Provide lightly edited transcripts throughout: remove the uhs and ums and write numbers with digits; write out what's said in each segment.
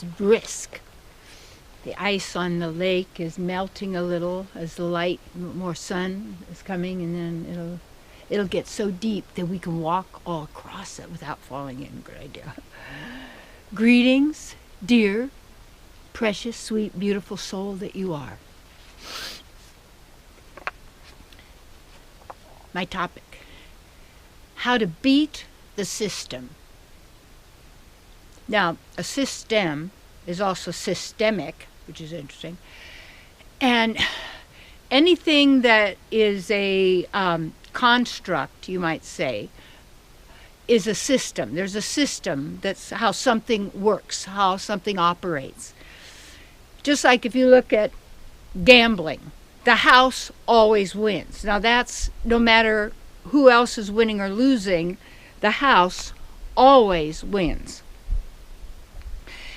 brisk. The ice on the lake is melting a little as the light, more sun is coming, and then it'll get so deep that we can walk all across it without falling in. Good idea. Greetings, dear, precious, sweet, beautiful soul that you are. My topic: how to beat the system. Now, a system is also systemic, which is interesting. And anything that is a construct, you might say, is a system. There's a system. That's how something works, how something operates. Just like if you look at gambling, the house always wins. Now that's, no matter who else is winning or losing, the house always wins.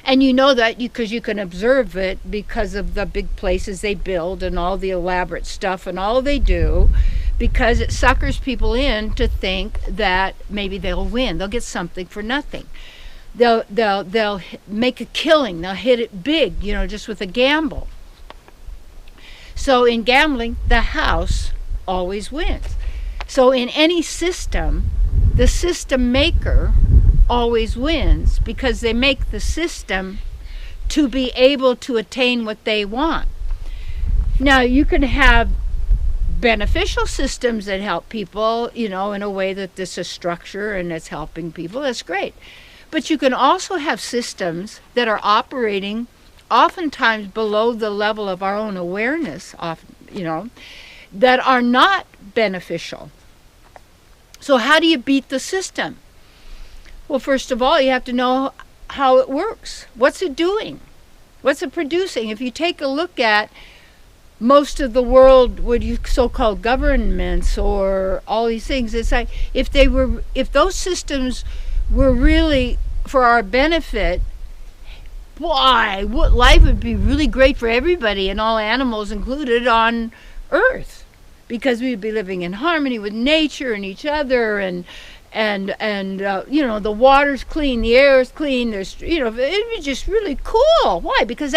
And you know that because you can observe it because of the big places they build and all the elaborate stuff and all they do, because it suckers people in to think that maybe they'll win. They'll get something for nothing. They'll make a killing. They'll hit it big, just with a gamble. So in gambling, the house always wins. So in any system, the system maker always wins because they make the system to be able to attain what they want. Now, you can have beneficial systems that help people, in a way that this is structure and it's helping people. That's great. But you can also have systems that are operating oftentimes below the level of our own awareness, that are not beneficial. So how do you beat the system? Well, first of all, you have to know how it works. What's it doing? What's it producing? If you take a look at most of the world, what you so-called governments or all these things, it's like if those systems were really for our benefit, what life would be really great for everybody and all animals included on Earth, because we'd be living in harmony with nature and each other, and the water's clean, the air is clean. There's, it'd be just really cool. Why? Because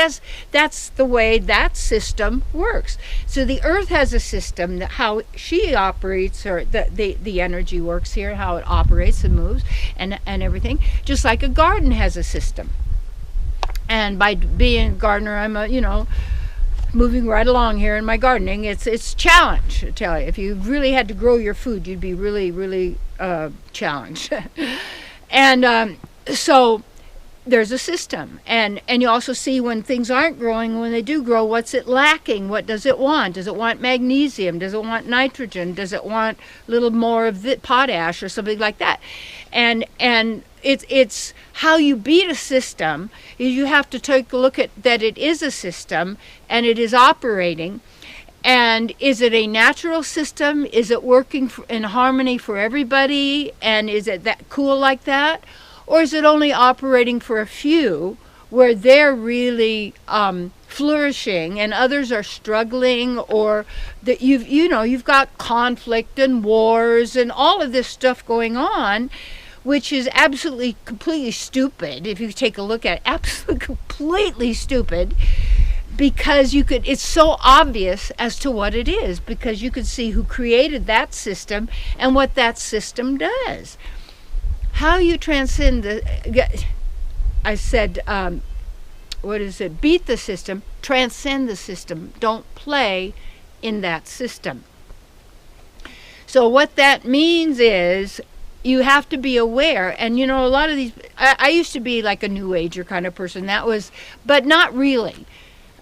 that's the way that system works. So the Earth has a system that how she operates, or the energy works here, how it operates and moves, and everything. Just like a garden has a system. And by being a gardener, I'm moving right along here in my gardening. It's a challenge, I tell you. If you really had to grow your food, you'd be really, really challenged. And so there's a system. And you also see when things aren't growing, when they do grow, what's it lacking? What does it want? Does it want magnesium? Does it want nitrogen? Does it want a little more of the potash or something like that? And it's how you beat a system is you have to take a look at that it is a system and it is operating. And is it a natural system? Is it working in harmony for everybody? And is it that cool like that? Or is it only operating for a few where they're really flourishing and others are struggling, or that you've got conflict and wars and all of this stuff going on, which is absolutely completely stupid. If you take a look at it, absolutely completely stupid, because it's so obvious as to what it is, because you can see who created that system and what that system does. How you transcend I said, beat the system, transcend the system. Don't play in that system. So what that means is you have to be aware. And a lot of these, I used to be like a New Ager kind of person. But not really.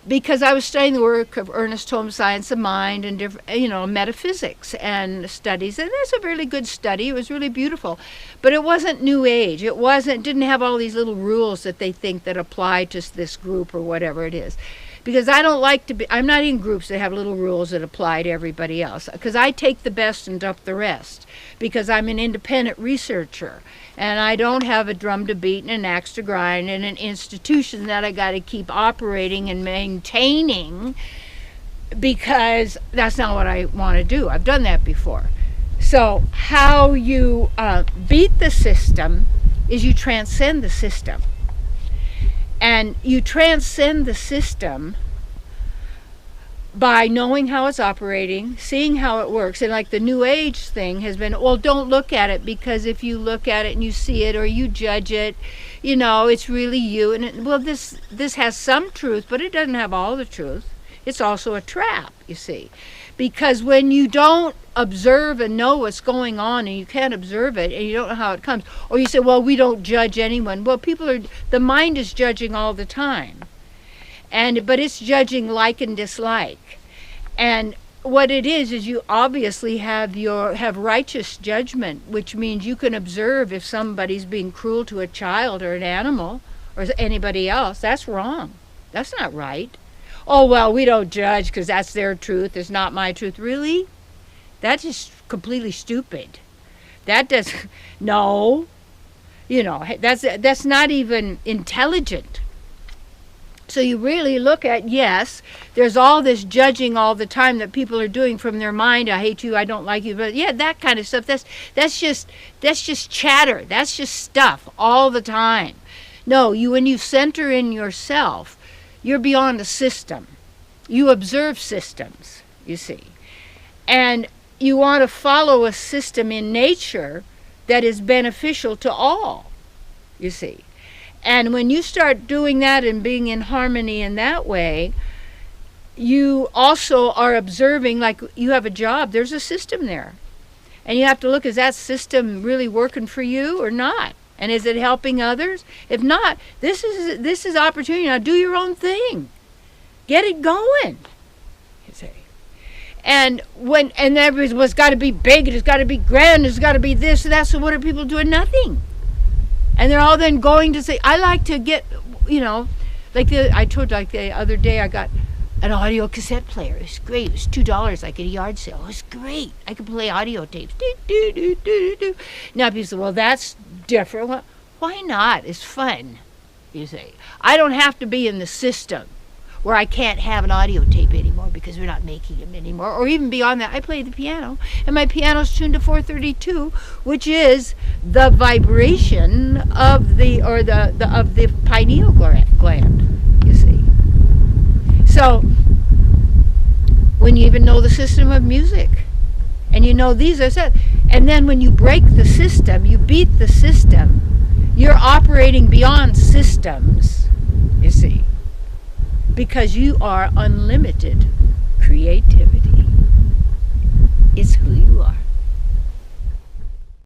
Because I was studying the work of Ernest Holmes' Science of Mind and different, metaphysics and studies, and there's a really good study. It was really beautiful, but it wasn't New Age. Didn't have all these little rules that they think that apply to this group or whatever it is. Because I don't like to be. I'm not in groups that have little rules that apply to everybody else. Because I take the best and dump the rest. Because I'm an independent researcher. And I don't have a drum to beat and an axe to grind and an institution that I got to keep operating and maintaining, because that's not what I want to do. I've done that before. So how you beat the system is you transcend the system. And you transcend the system by knowing how it's operating, seeing how it works. And like the New Age thing has been, well, don't look at it, because if you look at it and you see it or you judge it, you know, it's really you. And well, this has some truth, but it doesn't have all the truth. It's also a trap, you see. Because when you don't observe and know what's going on, and you can't observe it, and you don't know how it comes, or you say, well, we don't judge anyone. Well, the mind is judging all the time. But it's judging like and dislike. And what it is you obviously have righteous judgment, which means you can observe if somebody's being cruel to a child or an animal or anybody else. That's wrong. That's not right. Oh, well, we don't judge because that's their truth. It's not my truth. Really? That's just completely stupid. That does no. You know, that's not even intelligent. So you really look at, yes, there's all this judging all the time that people are doing from their mind. I hate you, I don't like you, but yeah, that kind of stuff. That's just chatter. That's just stuff all the time. No, when you center in yourself, you're beyond a system. You observe systems, you see. And you want to follow a system in nature that is beneficial to all, you see. And when you start doing that and being in harmony in that way, you also are observing, like you have a job, there's a system there. And you have to look, is that system really working for you or not? And is it helping others? If not, this is opportunity. Now do your own thing. Get it going, you see. And everybody's, well, it's got to be big, it's got to be grand, it's got to be this and that. So what are people doing? Nothing. And they're all then going to say, I like to get, you know, I told like the other day I got an audio cassette player. It was great. It was $2 like at a yard sale. It was great. I could play audio tapes. Do, do, do, do, do. Now people say, well, that's different. Well, why not? It's fun, you say. I don't have to be in the system where I can't have an audio tape anymore because we're not making them anymore. Or even beyond that, I play the piano, and my piano's tuned to 432, which is the vibration of the pineal gland, you see. So when you even know the system of music, and you know these are set, and then when you break the system, you beat the system, you're operating beyond systems, you see. Because you are unlimited creativity. It's who you are.